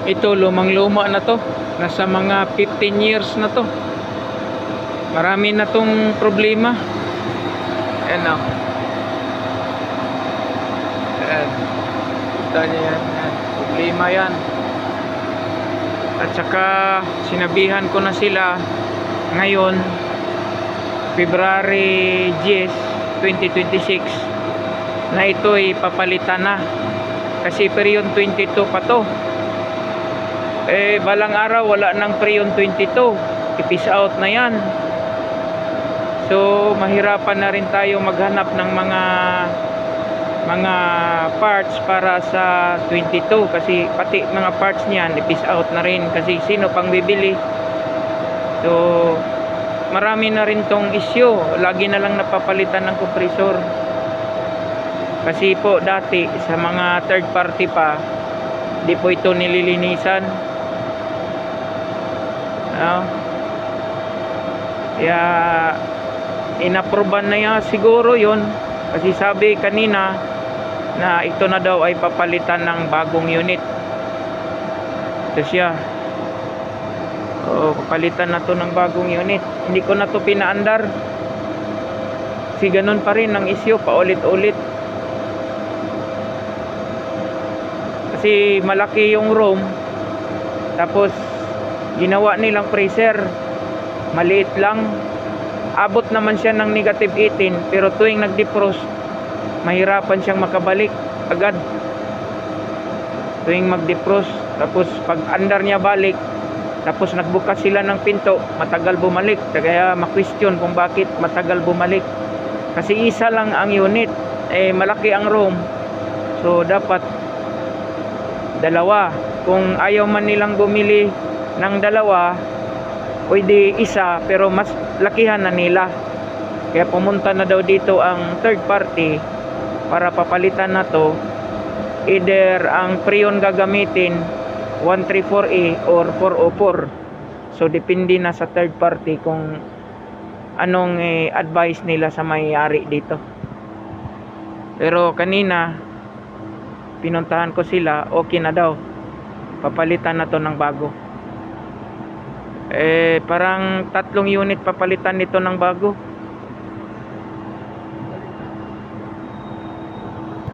Ito lumang luma na to, nasa mga 15 years na to. Marami na tong problema. Ayan o. Ayan. Kita niyo yan. Ayan. Problema yan. At saka sinabihan ko na sila ngayon February 10, 2026 na ito ay papalitan na. Kasi period 22 pa to. Balang araw wala nang period 22. I-peace out na yan. So mahirapan na rin tayo maghanap ng mga parts para sa 22 kasi pati mga parts niyan i-peace out na rin kasi sino pang bibili. So marami na rin tong issue, lagi na lang napapalitan ng compressor kasi po dati sa mga third party pa di po ito nililinisan. Kaya inaproban na yan siguro yon kasi sabi kanina na ito na daw ay papalitan ng bagong unit. Ito siya. Papalitan na to ng bagong unit. Hindi ko na to pinaandar kasi ganun pa rin ang issue, paulit-ulit. Kasi malaki yung room tapos ginawa nilang freezer maliit lang. Abot naman siya ng negative 18 pero tuwing nag-defrost mahirapan siyang makabalik agad tuwing mag-defrost. Tapos pag andar niya balik tapos nagbukas sila ng pinto matagal bumalik. Kaya ma-question kung bakit matagal bumalik kasi isa lang ang unit, malaki ang room, so dapat dalawa. Kung ayaw man nilang bumili ng dalawa pwede isa pero mas lakihan na nila. Kaya pumunta na daw dito ang third party para papalitan na to. Either ang Freon gagamitin 134A or 404. So depende na sa third party kung anong advice nila sa may-ari dito. Pero kanina pinuntahan ko sila, okay na daw, papalitan na to ng bago. Parang 3 unit papalitan nito ng bago.